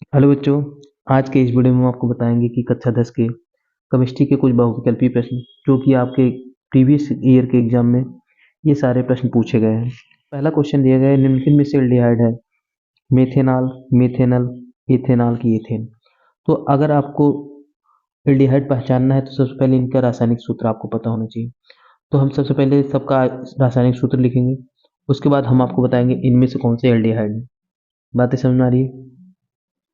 Hello बच्चों, आज के इस वीडियो में हम आपको बताएंगे कि कक्षा 10 के केमिस्ट्री के कुछ बहुविकल्पीय प्रश्न जो कि आपके प्रीवियस ईयर के एग्जाम में ये सारे प्रश्न पूछे गए हैं। पहला क्वेश्चन दिया गया है, निम्नलिखित में से एल्डिहाइड है मेथेनॉल, मेथेनल, इथेनॉल की एथेन। तो अगर आपको एल्डिहाइड पहचानना है तो सबसे पहले इनका रासायनिक सूत्र आपको पता होना चाहिए। तो हम सबसे पहले सबका रासायनिक सूत्र लिखेंगे, उसके बाद हम आपको बताएंगे इनमें से कौन से एल्डिहाइड है। बातें समझ में आ रही है?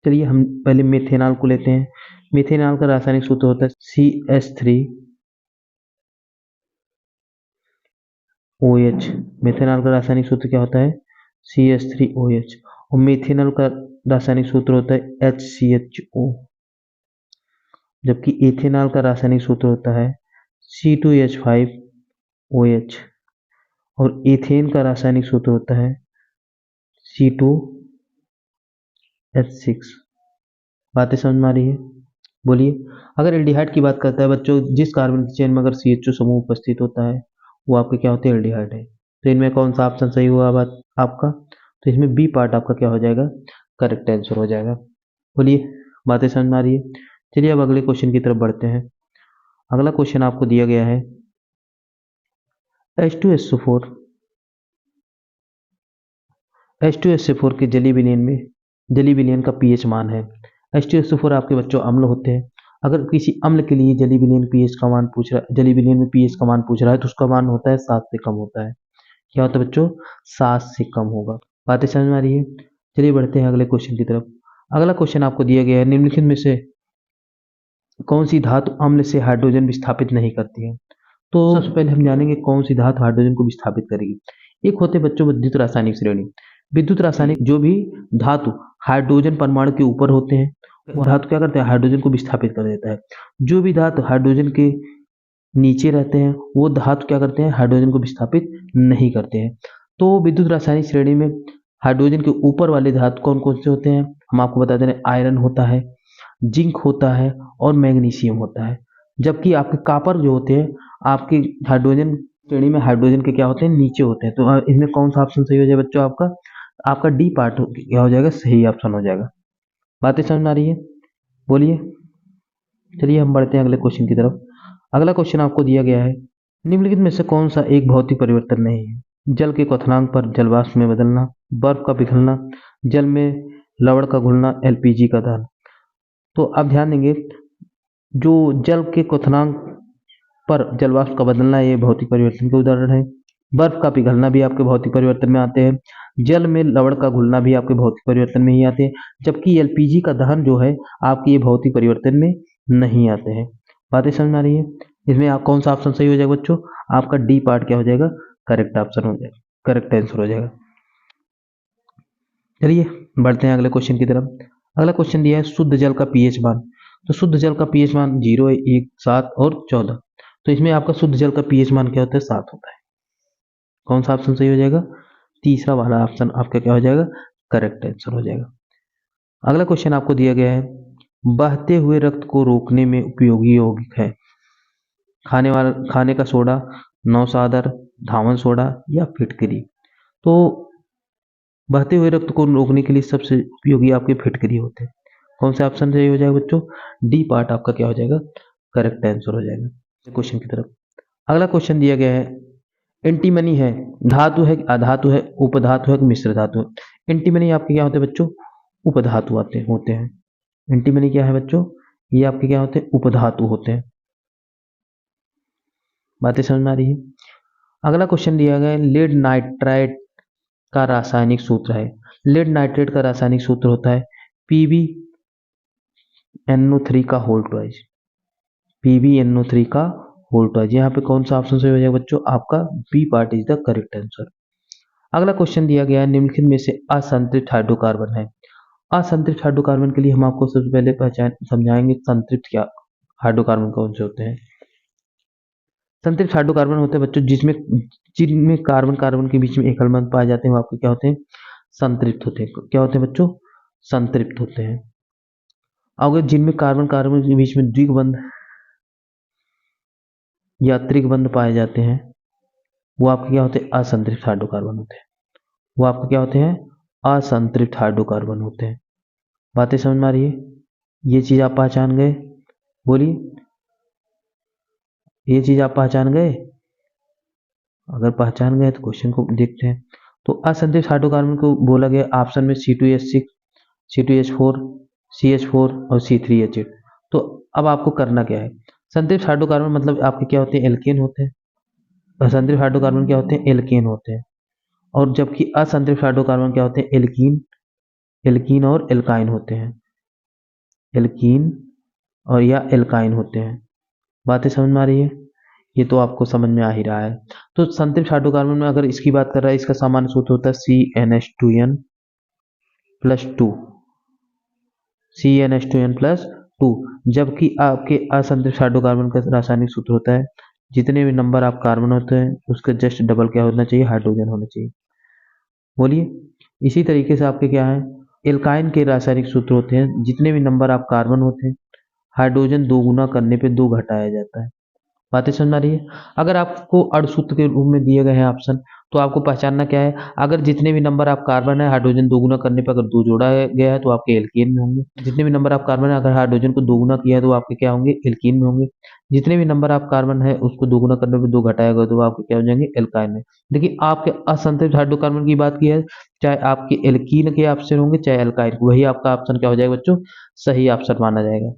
चलिए हम पहले मेथेनॉल को लेते हैं। मेथेनॉल का रासायनिक सूत्र होता है CH3OH। मेथेनॉल का रासायनिक सूत्र क्या होता है? CH3OH। और मेथेनॉल का रासायनिक सूत्र होता है HCHO। जबकि इथेनॉल का रासायनिक सूत्र होता है C2H5OH। और इथेन का रासायनिक सूत्र होता है C2H6। बातें समझ में आ रही है? बोलिए। अगर एल्डिहाइड की बात करता है बच्चों, जिस कार्बन की चेन में अगर CHO समूह उपस्थित होता है वो आपके क्या होते हैं? एल्डिहाइड है। तो इनमें कौन सा ऑप्शन सही हुआ बात आपका? तो इसमें बी पार्ट आपका क्या हो जाएगा? करेक्ट आंसर हो जाएगा। बोलिए, बातें समझ में आ रही है? चलिए अब अगले क्वेश्चन की तरफ बढ़ते हैं। अगला क्वेश्चन आपको दिया गया है H2SO4। H2SO4 के जली विलयन का पीएच मान है। H2SO4 आपके बच्चों अम्ल होते हैं। अगर किसी अम्ल के लिए जली विलयन पीएच का मान पूछ रहा है, जली विलयन में पीएच का मान पूछ रहा है, तो उसका मान होता है 7 से कम होता है। क्या होता है बच्चों? 7 से कम होगा। बातें समझ में आ रही है? चलिए बढ़ते हैं अगले क्वेश्चन की तरफ। अगला क्वेश्चन आपको दिया गया है, निम्नलिखित में से कौन सी धातु अम्ल से हाइड्रोजन विस्थापित नहीं करती है? तो सबसे पहले हम जानेंगे कौन सी धातु हाइड्रोजन को विस्थापित करेगी। एक होते बच्चों विद्युत रासायनिक श्रेणी। विद्युत रासायनिक जो भी धातु हाइड्रोजन परमाणु के ऊपर होते हैं वो धातु क्या करते हैं? हाइड्रोजन को विस्थापित कर देता है। जो भी धातु हाइड्रोजन के नीचे रहते हैं वो धातु क्या करते हैं? हाइड्रोजन को विस्थापित नहीं करते हैं। तो विद्युत रासायनिक श्रेणी में हाइड्रोजन के ऊपर वाले धातु कौन कौन से होते हैं? हम आपको बता दें, आयरन होता है, जिंक होता है और मैग्नीशियम होता है। जबकि आपके कॉपर जो होते हैं आपके हाइड्रोजन श्रेणी में हाइड्रोजन के क्या होते हैं? नीचे होते हैं। तो इसमें कौन सा ऑप्शन सही हो जाएगा बच्चों? आपका डी पार्ट क्या हो जाएगा? सही ऑप्शन हो जाएगा। बातें समझ में आ रही है? बोलिए। चलिए हम बढ़ते हैं अगले क्वेश्चन की तरफ। अगला क्वेश्चन आपको दिया गया है, निम्नलिखित में से कौन सा एक भौतिक परिवर्तन नहीं है? जल के क्वथनांक पर जल वाष्प में बदलना, बर्फ का पिघलना, जल में लवण का घुलना, LPG का दहन। तो आप ध्यान देंगे, जो जल के क्वथनांक पर जल वाष्प का बदलना ये भौतिक परिवर्तन के उदाहरण है। बर्फ का पिघलना भी आपके भौतिक परिवर्तन में आते हैं। जल में लवण का घुलना भी आपके भौतिक परिवर्तन में ही आते हैं। जबकि LPG का दहन जो है आपके ये भौतिक परिवर्तन में नहीं आते हैं। बातें समझ में आ रही है? इसमें आप कौन सा ऑप्शन सही हो जाएगा बच्चों? आपका डी पार्ट क्या हो जाएगा? करेक्ट ऑप्शन हो जाएगा, करेक्ट आंसर हो जाएगा। चलिए बढ़ते हैं अगले क्वेश्चन की तरफ। अगला क्वेश्चन दिया है शुद्ध जल का पीएच मान। तो शुद्ध जल का पीएच मान 0, 1, 7 और 14। तो इसमें आपका शुद्ध जल का पीएच मान क्या होता है? 7 होता है। कौन सा ऑप्शन सही हो जाएगा? तीसरा वाला ऑप्शन आपका क्या हो जाएगा? करेक्ट आंसर हो जाएगा। अगला क्वेश्चन आपको दिया गया है, बहते हुए रक्त को रोकने में उपयोगी यौगिक है। खाने का सोडा, नौसादर, धावन सोडा या फिटकरी। तो बहते हुए रक्त को रोकने के लिए सबसे उपयोगी आपके फिटकरी होते हैं। कौन से ऑप्शन सही हो जाएगा बच्चों? डी पार्ट आपका क्या हो जाएगा? करेक्ट आंसर हो जाएगा। क्वेश्चन की तरफ। अगला क्वेश्चन दिया गया है, एंटीमनी है, धातु है, अधातु है, उपधातु है, मिश्र धातु है। एंटीमनी आपके क्या होते हैं बच्चों? उपधातु होते हैं। एंटीमनी क्या है बच्चों? ये आपके क्या होते हैं? उपधातु होते हैं। बातें समझ में आ रही है? अगला क्वेश्चन दिया गया है, लेड नाइट्राइट का रासायनिक सूत्र है। लेड नाइट्रेट का रासायनिक सूत्र होता है PbNO3 का होल ट्वाइस। PbNO3 का होल ट्वाइस। यहाँ पे कौन सा ऑप्शन सही हो जाएगा बच्चों? आपका B part is the correct answer. अगला क्वेश्चन दिया गया है, निम्नलिखित में से असंतृप्त हाइड्रोकार्बन है। असंतृप्त हाइड्रोकार्बन के लिए हम आपको सबसे पहले पहचान समझाएंगे संतृप्त क्या हाइड्रोकार्बन कौन से होते हैं। संतृप्त हाइड्रोकार्बन होते हैं बच्चों जिनमें कार्बन कार्बन के बीच में एकल बंध पाए जाते हैं, वो आपके क्या होते हैं? संतृप्त होते हैं। क्या होते हैं बच्चों? संतृप्त होते हैं। अगर जिनमें कार्बन कार्बन के बीच में द्विबंध या त्रिबंध पाए जाते हैं वो आपके क्या होते हैं? असंतृप्त हाइड्रोकार्बन होते हैं। वो आपके क्या होते हैं? असंतृप्त हाइड्रोकार्बन होते हैं। बातें समझ में आ रही है? ये चीज आप पहचान गए? बोलिए, ये चीज आप पहचान गए? अगर पहचान गए तो क्वेश्चन को देखते हैं। तो असंतृप्त हाइड्रोकार्बन को बोला गया ऑप्शन में C2H6, C2H4, CH4 और C3H8। तो अब आपको करना क्या है? संतृप्त हाइड्रोकार्बन मतलब आपके क्या होते हैं? एल्केन होते हैं। असंतृप्त हाइड्रोकार्बन क्या होते हैं? एल्केन होते हैं। और जबकि असंतृप्त हाइड्रोकार्बन क्या होते हैं? एल्कीन, एल्कीन और एल्काइन होते हैं। एल्कीन और या एल्काइन होते हैं। बातें समझ में आ रही है? ये तो आपको समझ में आ ही रहा है। तो संतृप्त हाइड्रोकार्बन में अगर इसकी बात कर रहा है, इसका सामान्य सूत्र होता है CnH2n+2, CnH2n+2। जबकि आपके असंतृप्त हाइड्रोकार्बन का रासायनिक सूत्र होता है, जितने भी नंबर आप कार्बन होते हैं उसका जस्ट डबल क्या होना चाहिए? हाइड्रोजन होना चाहिए। बोलिए, इसी तरीके से आपके क्या है? एल्काइन के रासायनिक सूत्र होते हैं, जितने भी नंबर आप कार्बन होते हैं हाइड्रोजन दो गुना करने पे दो घटाया जाता है। बातें समझ आ रही है? अगर आपको अणुसूत्र के रूप में दिए गए हैं ऑप्शन, तो आपको पहचानना क्या है? अगर जितने भी नंबर आप कार्बन है हाइड्रोजन दो गुना करने पर अगर दो जोड़ा गया है तो आपके एल्केन में होंगे। जितने भी नंबर आप कार्बन है अगर हाइड्रोजन को दो गुना किया है तो आपके क्या होंगे? एल्कीन में होंगे। जितने भी नंबर आप कार्बन है उसको दो गुना करने पर दो घटाया गया तो आपके क्या हो जाएंगे? एल्काइन में। लेकिन आपके असंतृप्त हाइड्रोकार्बन की बात की है, चाहे आपके एल्कीन के ऑप्शन होंगे चाहे एल्काइन, वही आपका ऑप्शन क्या हो जाएगा बच्चों? सही ऑप्शन माना जाएगा।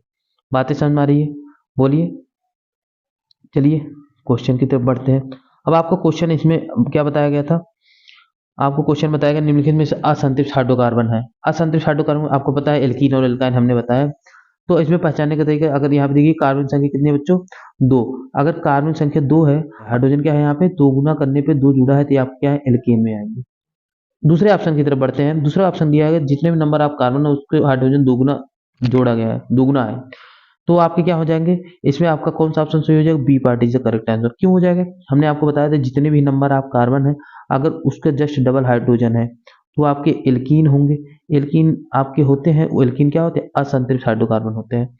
बातें समझ में आ रही है? बोलिए। चलिए क्वेश्चन की तरफ बढ़ते हैं। अब आपको क्वेश्चन इसमें क्या बताया गया था? आपको क्वेश्चन बताया गया निम्नलिखित में से असंतृप्त हाइड्रोकार्बन है। असंतृप्त हाइड्रोकार्बन आपको पता है एल्कीन और एल्काइन हमने बताया। तो इसमें पहचानने का तरीका, अगर यहाँ पे देखिए कार्बन संख्या कितनी है बच्चों? दो। अगर कार्बन संख्या दो है, हाइड्रोजन क्या है यहाँ पे? दो गुना करने पे दो जुड़ा है तो आप क्या है? एल्केन में आएंगे। दूसरे ऑप्शन की तरफ बढ़ते हैं। दूसरा ऑप्शन दिया है जितने भी नंबर आप कार्बन है उसके हाइड्रोजन दो गुना जोड़ा गया है, दुगुना है, तो आपके क्या हो जाएंगे? इसमें आपका कौन सा ऑप्शन सही हो जाएगा? B part is the correct answer. क्यों हो जाएगा? हमने आपको बताया था जितने भी नंबर आप कार्बन है अगर उसका जस्ट डबल हाइड्रोजन है तो आपके एल्कीन होंगे। एल्कीन आपके होते हैं, वो एल्कीन क्या होते हैं? असंतृप्त हाइड्रोकार्बन होते हैं।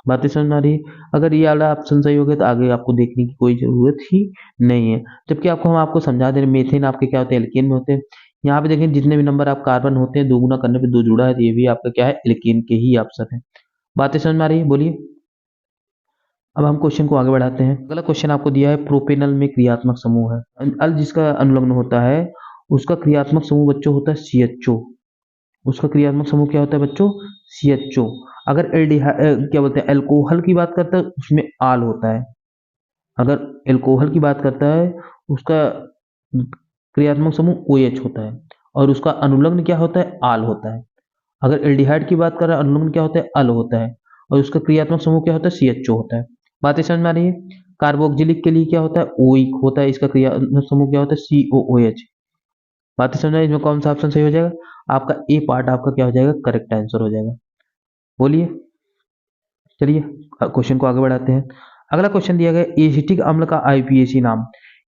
बातें समझ में आ रही है? अगर ये वाला ऑप्शन सही हो गया तो आगे आपको देखने की कोई जरूरत ही नहीं है। जबकि आपको हम आपको समझा दे रहे मेथेन आपके क्या होते हैं? एल्केन में होते हैं। यहाँ पे देखें जितने भी नंबर आप कार्बन होते हैं दो गुना करने पे दो जुड़ा है तो ये भी आपका क्या है? एल्केन के ही ऑप्शन है। बातें समझ में आ रही है? बोलिए। अब हम क्वेश्चन को आगे बढ़ाते हैं। अगला क्वेश्चन आपको दिया है प्रोपेनल में क्रियात्मक समूह है। अल जिसका अनुलग्न होता है उसका क्रियात्मक समूह बच्चों होता है CHO। उसका क्रियात्मक समूह क्या होता है बच्चों? CHO। अगर क्या बोलते हैं अल्कोहल की बात करता है उसमें आल होता है। अगर अल्कोहल की बात करता है उसका क्रियात्मक समूह OH होता है और उसका अनुलग्न क्या होता है? आल होता है। अगर एल्डिहाइड की बात कर रहा है अनुलग्न क्या होता है? अल होता है और उसका क्रियात्मक समूह क्या होता है? CHO होता है। बातें समझ में आ रही है? कार्बोक्सिलिक के लिए क्या होता है? ओइक होता है, इसका क्रियात्मक समूह क्या होता है? COOH। बातें समझ में आ रही है? इसमें कौन सा ऑप्शन सही हो जाएगा? आपका ए पार्ट आपका क्या हो जाएगा? करेक्ट आंसर हो जाएगा। बोलिए। चलिए क्वेश्चन को आगे बढ़ाते हैं। अगला क्वेश्चन दिया गया एसिटिक अम्ल का IUPAC नाम।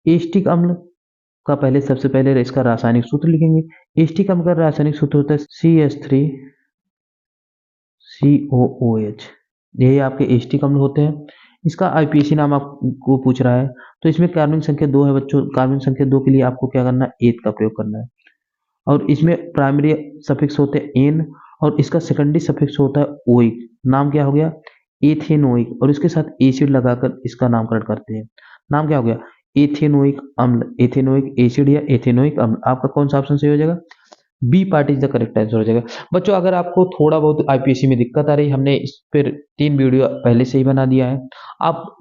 एसिटिक अम्ल का पहले सबसे पहले इसका रासायनिक सूत्र लिखेंगे। एसिटिक अम्ल का रासायनिक सूत्र होता है CH3COOH। यही आपके एसिटिक अम्ल होते हैं। इसका IUPAC नाम आपको पूछ रहा है तो इसमें कार्बन संख्या दो है बच्चों। कार्बन संख्या दो के लिए आपको क्या करना है? एथ का प्रयोग करना है। और इसमें प्राइमरी सफिक्स होते हैं एन और इसका सेकेंडरी सफिक्स होता है ओइक। नाम क्या हो गया? एथेनोइक। और इसके साथ एसिड लगाकर इसका नामकरण करते हैं। नाम क्या हो गया? एथेनोइक अम्ल, एथेनोइक एसिड या एथेनोइक अम्ल। आपका कौन सा ऑप्शन सही हो जाएगा? B part is the correct answer हो जाएगा। बच्चों अगर आपको थोड़ा बहुत IUPAC में दिक्कत आ रही, हमने इस पर 3 वीडियो पहले से ही बना दिया है। आप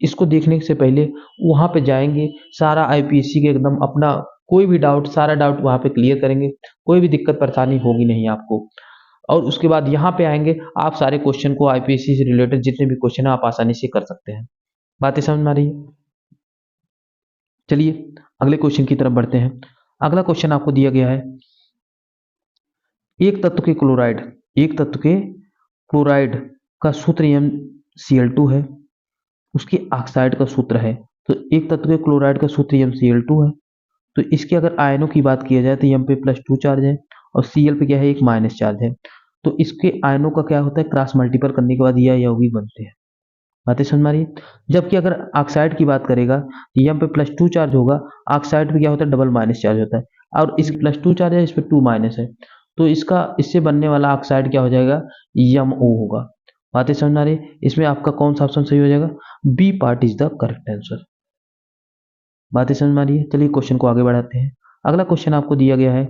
इसको देखने से पहले वहां पे जाएंगे, सारा IUPAC के एकदम अपना कोई भी डाउट, सारा डाउट वहां पे क्लियर करेंगे। कोई भी दिक्कत परेशानी होगी नहीं आपको। और उसके बाद यहाँ पे आएंगे, आप सारे क्वेश्चन को IUPAC से रिलेटेड जितने भी क्वेश्चन है आप आसानी से कर सकते हैं। बातें समझ में आ रही है? चलिए अगले क्वेश्चन की तरफ बढ़ते हैं। अगला क्वेश्चन आपको दिया गया है एक तत्व के क्लोराइड, एक तत्व के क्लोराइड का सूत्र MCl2 है, उसके ऑक्साइड का सूत्र है। तो एक तत्व के क्लोराइड का सूत्र MCl2 है, तो इसके अगर आयनों की बात किया जाए तो M पे +2 चार्ज है और Cl पे क्या है? एक माइनस चार्ज है। तो इसके आयनों का क्या होता है? क्रॉस मल्टीपल करने के बाद यह यौगिक बनते हैं। बातें समझ में आ रही है? जबकि अगर ऑक्साइड की बात करेगा तो M पे +2 चार्ज होगा, ऑक्साइड पे क्या होता है? डबल माइनस चार्ज होता है। और इस +2 चार्ज है, इस पे 2 माइनस है। तो इसका इससे बनने वाला ऑक्साइड क्या हो जाएगा, MO होगा। बातें समझ आ रही है? इसमें आपका कौन सा ऑप्शन सही हो जाएगा, B part is the correct answer. बातें समझ में आ रही है? चलिए क्वेश्चन को आगे बढ़ाते हैं। अगला क्वेश्चन आपको दिया गया है,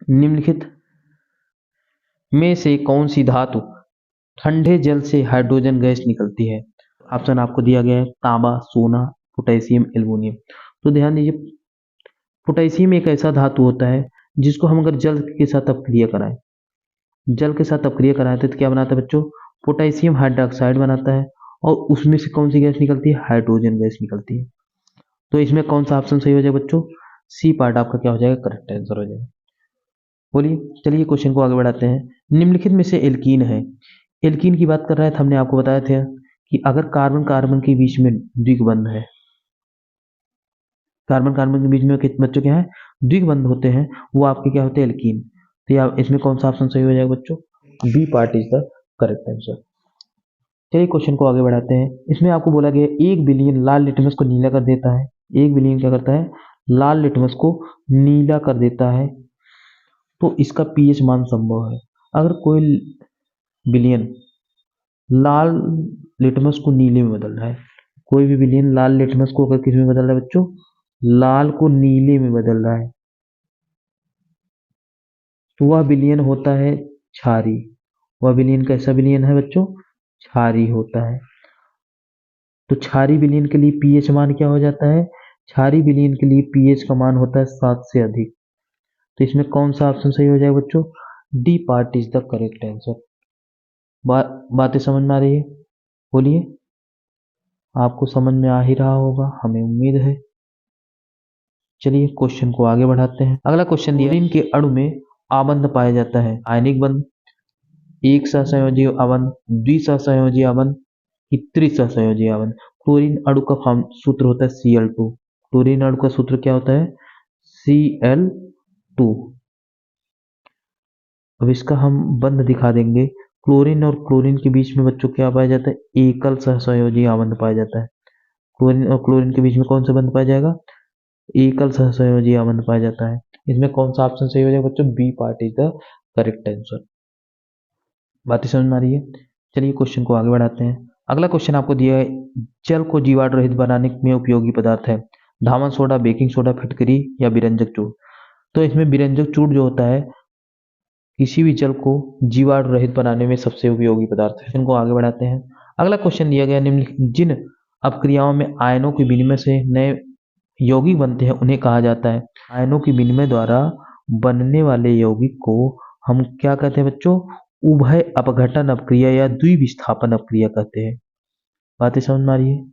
निम्नलिखित में से कौन सी धातु ठंडे जल से हाइड्रोजन गैस निकलती है। ऑप्शन आपको दिया गया है तांबा, सोना, पोटेशियम, एल्युमिनियम। तो ध्यान दीजिए, पोटेशियम एक ऐसा धातु होता है जिसको हम अगर जल के साथ अपक्रिया कराएं, जल के साथ अपक्रिया कराएं तो क्या बनाता है बच्चों, पोटेशियम हाइड्रोक्साइड बनाता है, और उसमें से कौन सी गैस निकलती है, हाइड्रोजन गैस निकलती है। तो इसमें कौन सा ऑप्शन सही हो जाएगा बच्चों, सी पार्ट आपका क्या हो जाएगा, करेक्ट आंसर हो जाएगा। बोलिए, चलिए क्वेश्चन को आगे बढ़ाते हैं। निम्नलिखित में से एल्कीन है, एल्कीन की बात कर रहा है, हमने आपको बताया था कि अगर कार्बन कार्बन के बीच में द्विबंध है, कार्बन कार्बन के बीच में बच्चों क्या है, द्विबंध होते हैं, वो आपके क्या होते हैं, एल्कीन। तो या इसमें कौन सा ऑप्शन सही हो जाएगा बच्चों, B part is the correct answer. चलिए क्वेश्चन को आगे बढ़ाते हैं। इसमें आपको बोला गया 1 बिलियन लाल लिटमस को नीला कर देता है, 1 बिलियन क्या करता है, लाल लिटमस को नीला कर देता है, तो इसका पीएच मान संभव है। अगर कोई बिलियन लाल लिटमस को नीले में बदल रहा है, कोई भी बिलियन लाल लिटमस को अगर किस में बदल रहा है बच्चों, लाल को नीले में बदल रहा है, तो वह बिलियन होता है क्षारी। वह बिलियन कैसा बिलियन है बच्चों, क्षारी होता है। तो क्षारी विलयन के लिए पीएच मान क्या हो जाता है, क्षारी विलयन के लिए पीएच का मान होता है 7 से अधिक। तो इसमें कौन सा ऑप्शन सही हो जाएगा बच्चों, D part is the correct answer. बातें समझ में आ रही है? बोलिए, आपको समझ में आ ही रहा होगा, हमें उम्मीद है। चलिए क्वेश्चन को आगे बढ़ाते हैं। अगला क्वेश्चन दिया, क्लोरीन के अणु में आबंध पाया जाता है, आयनिक बंध, एक सहसंयोजी आबंध, द्विसहसंयोजी आबंध कि त्रिसहसंयोजी आबंध। क्लोरीन अणु का सूत्र होता है Cl2। क्लोरीन अणु का सूत्र क्या होता है, Cl2। अब इसका हम बंध दिखा देंगे। क्लोरीन और क्लोरीन के बीच में बच्चों क्या पाया जाता है, एकल सहसंयोजी आबंध पाया जाता है। क्लोरीन और क्लोरीन के बीच में कौन सा बंध पाया जाएगा, एकल सहसंयोजी आबंध पाया जाता है। इसमें कौन सा ऑप्शन सही हो जाएगा बच्चों, B part is the correct answer. बातें समझ में आ रही है? चलिए क्वेश्चन को आगे बढ़ाते हैं। अगला क्वेश्चन आपको दिया है, जल को जीवाणु रहित बनाने में उपयोगी पदार्थ है, धावन सोडा, बेकिंग सोडा, फिटकरी या विरंजक चूर्ण। तो इसमें विरंजक चूर्ण जो होता है किसी भी जल को जीवाणु रहित बनाने में सबसे उपयोगी पदार्थ है। इनको आगे बढ़ाते हैं। अगला क्वेश्चन दिया गया, निम्नलिखित जिन अपक्रियाओं में आयनों के विनिमय से नए यौगिक बनते हैं उन्हें कहा जाता है, आयनों के विनिमय द्वारा बनने वाले यौगिक को हम क्या कहते हैं बच्चों, उभय अपघटन अपक्रिया या द्विविस्थापन अपक्रिया कहते हैं। बातें समझ में आ रही है?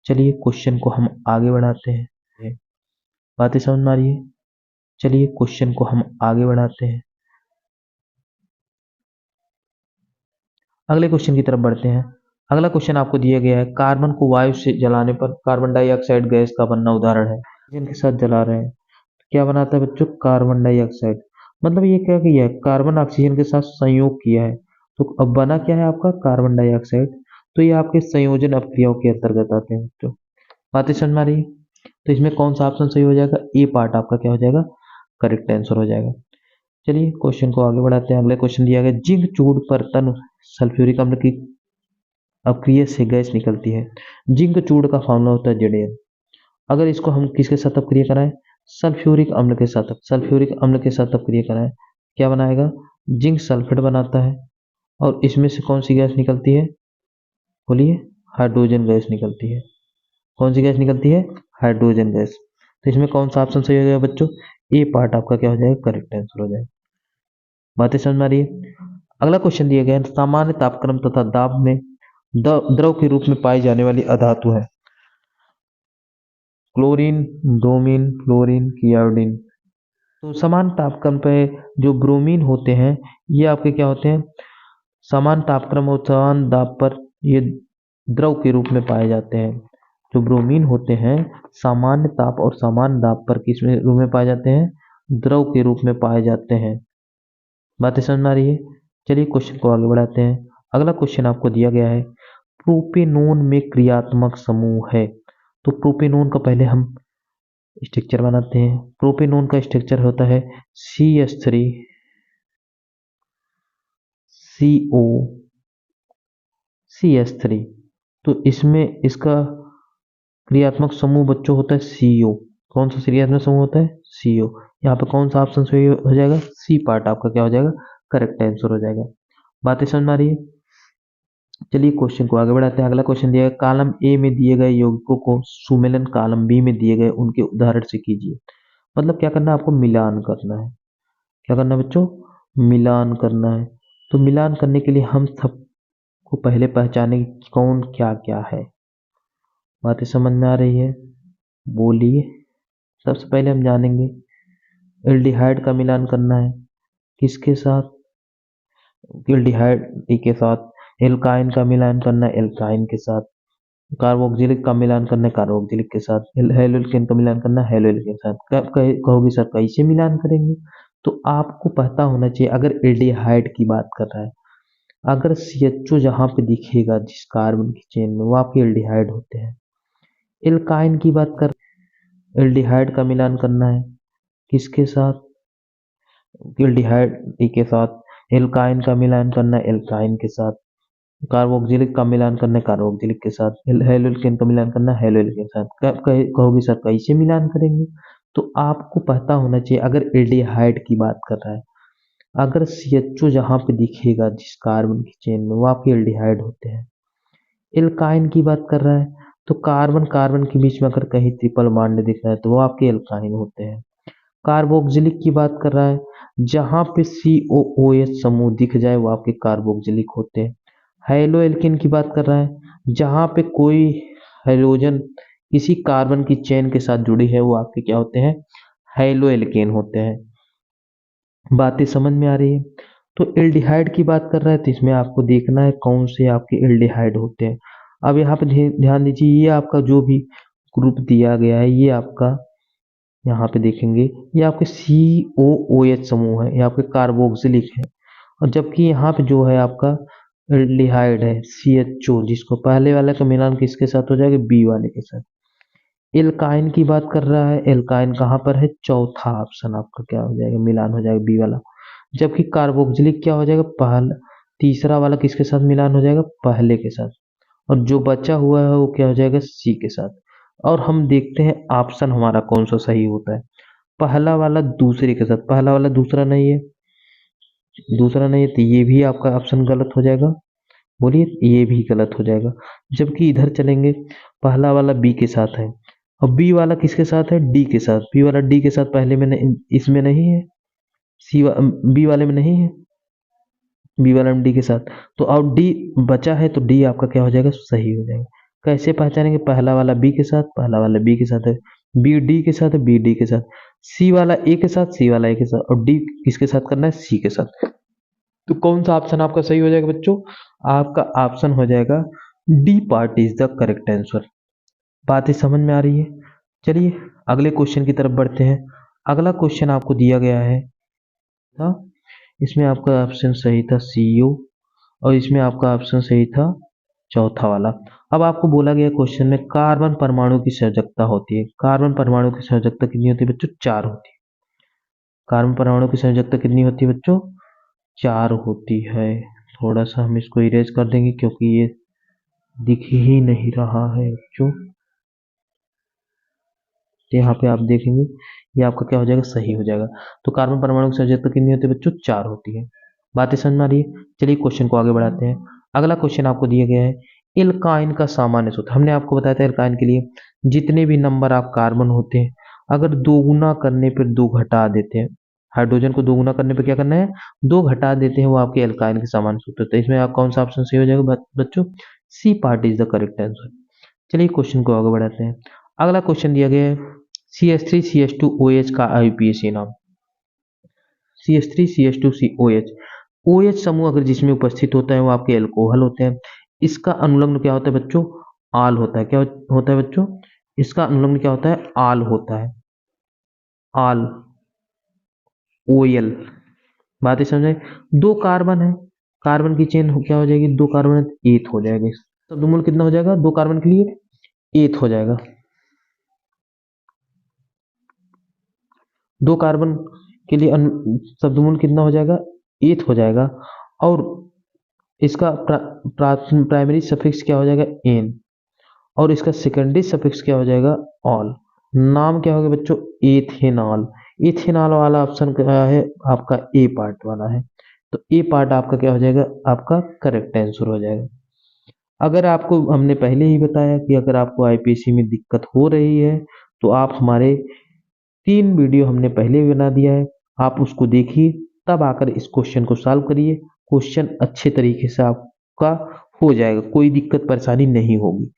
चलिए क्वेश्चन को हम आगे बढ़ाते हैं। बातें समझ में आ रही है? चलिए क्वेश्चन को हम आगे बढ़ाते हैं। अगले क्वेश्चन की तरफ बढ़ते हैं। अगला क्वेश्चन आपको दिया गया है, कार्बन को वायु से जलाने पर कार्बन डाइऑक्साइड गैस का बनना उदाहरण है, जिनके साथ जला रहे हैं क्या बनाता है बच्चों, कार्बन डाइऑक्साइड। मतलब ये क्या किया है, कार्बन ऑक्सीजन के साथ संयोग किया है, तो अब बना क्या है आपका, कार्बन डाइऑक्साइड। तो ये आपके संयोजन अपक्रियाओं के अंतर्गत आते हैं बच्चों। बातें समझ में आ रही है? तो इसमें कौन सा ऑप्शन सही हो जाएगा, ए पार्ट आपका क्या हो जाएगा, करेक्ट आंसर हो जाएगा। चलिए क्वेश्चन को आगे बढ़ाते हैं। अगले क्वेश्चन दिया गया, जिंक चूर्ण पर तन सल्फ्यूरिक अम्ल की अपक्रिया से गैस निकलती है। जिंक चूर्ण का फॉर्मूला होता है Zn। अगर इसको हम किसके साथ अपक्रिया कराएं, सल्फ्यूरिक अम्ल के साथ, सल्फ्यूरिक अम्ल के साथ अपक्रिया कराएं, क्या बनाएगा, जिंक सल्फेट बनाता है, और इसमें से कौन सी गैस निकलती है, बोलिए, हाइड्रोजन गैस निकलती है। कौन सी गैस निकलती है, हाइड्रोजन गैस। तो इसमें कौन सा ऑप्शन सही हो जाएगा बच्चों, ए पार्ट आपका क्या हो जाएगा, करेक्ट आंसर हो जाएगा। बातें समझ में आ रही है? अगला क्वेश्चन दिया गया है, सामान्य तापक्रम तथा दाब में द्रव के रूप में पाई जाने वाली अधातु है, क्लोरीन, ब्रोमीन, फ्लोरीन की आयोडीन। तो समान तापक्रम पे जो ब्रोमीन होते हैं ये आपके क्या होते हैं, समान तापक्रम और समान दाब पर ये द्रव के रूप में पाए जाते हैं। जो ब्रोमीन होते हैं सामान्य ताप और समान दाब पर किस रूप में पाए जाते हैं, द्रव के रूप में पाए जाते हैं। बातें समझ में आ रही है? चलिए क्वेश्चन को आगे बढ़ाते हैं। अगला क्वेश्चन आपको दिया गया है, प्रोपेनोन में क्रियात्मक समूह है। तो प्रोपेनोन का पहले हम स्ट्रक्चर बनाते हैं। प्रोपेनोन का स्ट्रक्चर होता है CH3 COCH3। तो इसमें इसका क्रियात्मक समूह बच्चों होता है CO। कौन सा क्रियात्मक समूह होता है? CO। यहाँ पे कौन सा ऑप्शन सही हो जाएगा? सी पार्ट आपका क्या हो जाएगा? करेक्ट आंसर हो जाएगा। बातें समझ में आ रही है? चलिए क्वेश्चन को आगे बढ़ाते हैं। अगला क्वेश्चन दिया है, कॉलम ए में दिए गए यौगिकों को सुमेलन कॉलम बी में दिए गए उनके उदाहरण से कीजिए। मतलब क्या करना है आपको? मिलान करना है। क्या करना है बच्चों? मिलान करना है। तो मिलान करने के लिए हम सबको पहले पहचाने कि कौन क्या क्या है। बातें समझ में आ रही है? बोलिए। सबसे पहले हम जानेंगे एल्डिहाइड का मिलान करना है। किसके साथ? एल्डिहाइड के साथ। एल्काइन का मिलान करना है एल्काइन के साथ। कार्बोक्सिलिक का मिलान करना है कार्बोक्सिलिक के साथ। हेलोल्केन का मिलान करना है हेलोल्केन के साथ। कहोगे सर कैसे मिलान करेंगे? तो आपको पता होना चाहिए, अगर एल्डिहाइड की बात कर रहा है, अगर CHO जहां पे दिखेगा जिस कार्बन की चेन में, वो आपके एल्डिहाइड होते हैं। एल्काइन की बात कर, एल्डिहाइड का मिलान करना है किसके साथ? एल्डिहाइड के साथ। एल्काइन का मिलान करना है एल्काइन के साथ। कार्बोक्सिलिक का मिलान करना है कार्बोक्सिलिक के साथ। हेलोल्केन का मिलान करना है हेलोल्केन के साथ। कहोगे सर कैसे मिलान करेंगे? तो आपको पता होना चाहिए, अगर एल्डिहाइड की बात कर रहा है, अगर CHO जहां पे दिखेगा जिस कार्बन की चेन में, वो आपके एल्डिहाइड होते हैं। एल्काइन की बात कर रहा है, तो कार्बन कार्बन के बीच में अगर कहीं ट्रिपल बॉन्ड दिख रहा है तो वो आपके एल्काइन होते हैं। कार्बोक्सिलिक की बात कर रहा है, जहां पे COOH समूह दिख जाए वो आपके कार्बोक्सिलिक होते हैं। हेलो एल्केन की बात कर रहा है, जहां पे कोई हेलोजन किसी कार्बन की चेन के साथ जुड़ी है वो आपके क्या होते हैं? हेलो एल्केन होते हैं। बातें समझ में आ रही है? तो एल्डिहाइड की बात कर रहा है, तो इसमें आपको देखना है कौन से आपके एल्डिहाइड होते हैं। अब यहाँ पे ध्यान दीजिए, ये आपका जो भी ग्रुप दिया गया है, ये आपका यहाँ पे देखेंगे, ये आपके COOH समूह है, ये आपके कार्बोक्सिलिक है। और जबकि यहाँ पे जो है आपका एल्डिहाइड है CHO, जिसको पहले वाले का मिलान किसके साथ हो जाएगा? बी वाले के साथ। एल्काइन की बात कर रहा है, एल्काइन कहाँ पर है? चौथा ऑप्शन आपका क्या हो जाएगा? मिलान हो जाएगा बी वाला। जबकि कार्बोक्सिलिक क्या हो जाएगा? पहला, तीसरा वाला किसके साथ मिलान हो जाएगा? पहले के साथ। और जो बचा हुआ है वो क्या हो जाएगा? सी के साथ। और हम देखते हैं ऑप्शन हमारा कौन सा सही होता है। पहला वाला दूसरे के साथ, पहला वाला दूसरा नहीं है, दूसरा नहीं है, तो ये भी आपका ऑप्शन गलत हो जाएगा। बोलिए, ये भी गलत हो जाएगा। जबकि इधर चलेंगे, पहला वाला बी के साथ है और बी वाला किसके साथ है? डी के साथ। बी वाला डी के साथ पहले में नहीं, इसमें नहीं है, बी वाले में नहीं है, बी वाला डी के साथ। तो अब डी बचा है, तो डी आपका क्या हो जाएगा? सही हो जाएगा। कैसे पहचानेंगे? पहला वाला बी के साथ, पहला वाला बी के साथ है, बी डी के साथ है, बी डी के साथ, सी वाला ए के साथ, सी वाला ए के साथ, और डी किसके साथ करना है? सी के साथ। तो कौन सा ऑप्शन आपका सही हो जाएगा बच्चों? आपका ऑप्शन हो जाएगा D part is the correct answer. बातें समझ में आ रही है? चलिए अगले क्वेश्चन की तरफ बढ़ते हैं। अगला क्वेश्चन आपको दिया गया है था, इसमें आपका ऑप्शन सही था CO, और इसमें आपका ऑप्शन सही था चौथा वाला। अब आपको बोला गया क्वेश्चन में कार्बन परमाणु की संयोजकता होती है। कार्बन परमाणु की संयोजकता कितनी होती है बच्चों? 4 होती है। कार्बन परमाणु की संयोजकता कितनी होती है बच्चों? 4 होती है। थोड़ा सा हम इसको इरेज कर देंगे क्योंकि ये दिख ही नहीं रहा है बच्चों। तो यहाँ पे आप देखेंगे ये आपका क्या हो जाएगा? सही हो जाएगा। तो कार्बन परमाणु की संयोजकता कितनी होती है बच्चों? 4 होती है। बातें समझ में आ रही है? चलिए क्वेश्चन को आगे बढ़ाते हैं। अगला क्वेश्चन आपको दिया गया है, एल्काइन का सामान्य सूत्र। हमने आपको बताया था एल्काइन के लिए जितने भी नंबर आप कार्बन होते हैं, अगर दोगुना करने पर 2 घटा देते हैं, हाइड्रोजन को दोगुना करने पर क्या करना है? 2 घटा देते हैं, वो आपके एल्काइन के सामान्य सूत्र। तो इसमें आप कौन सा ऑप्शन सही हो जाएगा बच्चों? C part is the correct answer. चलिए क्वेश्चन को आगे बढ़ाते हैं। अगला क्वेश्चन दिया गया है, CH3CH2OH का IUPAC नाम। CH3CH2COH, OH समूह अगर जिसमें उपस्थित होता है वो आपके एल्कोहल होते हैं। इसका अनुलग्न क्या होता है बच्चों? आल होता है। क्या होता है बच्चों? इसका अनुलग्न क्या होता है? आल होता है। आल, OL। बातें समझे? 2 कार्बन है, कार्बन की चेन क्या हो जाएगी? 2 कार्बन है तो 8 हो जाएगी। शब्दमूल कितना हो जाएगा 2 कार्बन के लिए? 8 हो जाएगा। 2 कार्बन के लिए शब्दमूल कितना हो जाएगा? 8 हो जाएगा। और इसका प्राइमरी सफिक्स क्या हो जाएगा, एन, और इसका सेकेंडरी सफिक्स क्या हो जाएगा, ऑल। नाम क्या होगा बच्चों, एथेनॉल। इथेनॉल वाला ऑप्शन क्या है आपका, ए पार्ट वाला है, तो ए पार्ट आपका क्या हो जाएगा, आपका करेक्ट आंसर हो जाएगा। अगर आपको हमने पहले ही बताया कि अगर आपको आईपीएससी में दिक्कत हो रही है तो आप हमारे 3 वीडियो हमने पहले भी बना दिया है, आप उसको देखिए, तब आकर इस क्वेश्चन को सॉल्व करिए। क्वेश्चन अच्छे तरीके से आपका हो जाएगा, कोई दिक्कत परेशानी नहीं होगी।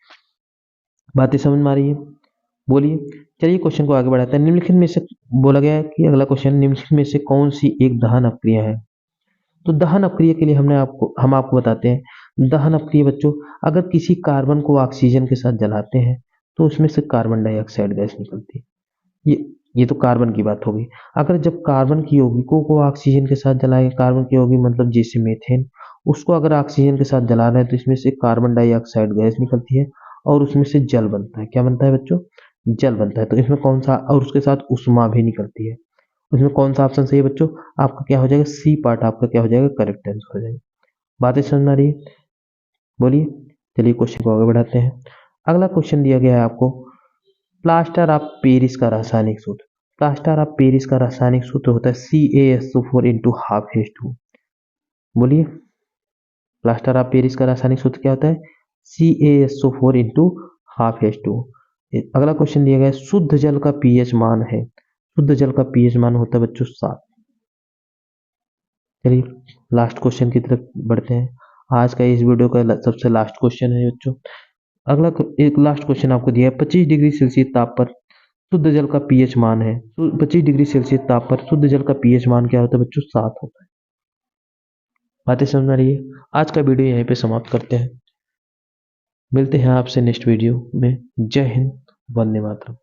बातें समझ में आ रही है, बोलिए। चलिए क्वेश्चन को आगे बढ़ाते हैं। निम्नलिखित में से बोला गया है कि अगला क्वेश्चन, निम्नलिखित में से कौन सी एक दहन अपक्रिया है। तो दहन अपक्रिया के लिए हम आपको बताते हैं। दहन अपक्रिया बच्चों, अगर किसी कार्बन को ऑक्सीजन के साथ जलाते हैं तो उसमें से कार्बन डाइऑक्साइड गैस निकलती है। ये तो कार्बन की बात होगी। अगर जब कार्बन की यौगिकों को ऑक्सीजन के साथ जलाएंगे, कार्बन की यौगिक मतलब जैसे मीथेन, उसको अगर ऑक्सीजन के साथ जला रहे हैं तो इसमें से कार्बन डाइऑक्साइड गैस निकलती है और उसमें से जल बनता है। क्या बनता है बच्चों, जल बनता है। तो इसमें कौन सा, और उसके साथ उष्मा भी निकलती है, उसमें कौन सा ऑप्शन सही है बच्चों, आपका क्या हो जाएगा, सी पार्ट आपका क्या हो जाएगा, करेक्ट आंसर हो जाएगा। बातें समझ में आ रही है, बोलिए। चलिए क्वेश्चन को आगे बढ़ाते हैं। अगला क्वेश्चन दिया गया है आपको, प्लास्टर ऑफ पेरिस का रासायनिक सूत्र। प्लास्टर ऑफ पेरिस का रासायनिक सूत्र होता है CaSO4 इंटू हाफ H2। बोलिए, प्लास्टर ऑफ पेरिस का रासायनिक सूत्र क्या होता है, CaSO4 इंटू हाफ H2। अगला क्वेश्चन दिया गया है, शुद्ध जल का पीएच मान है। शुद्ध जल का पीएच मान होता है बच्चों 7। चलिए लास्ट क्वेश्चन की तरफ बढ़ते हैं। आज का इस वीडियो का सबसे लास्ट क्वेश्चन है बच्चों। अगला एक लास्ट क्वेश्चन आपको दिया है, 25 डिग्री सेल्सियस ताप पर शुद्ध जल का पीएच मान है। 25 डिग्री सेल्सियस ताप पर शुद्ध जल का पीएच मान क्या होता है बच्चों, 7 होता है। बातें समझ में आ रही है। आज का वीडियो यहीं पे समाप्त करते हैं, मिलते हैं आपसे नेक्स्ट वीडियो में। जय हिंद, वंदे मातरम।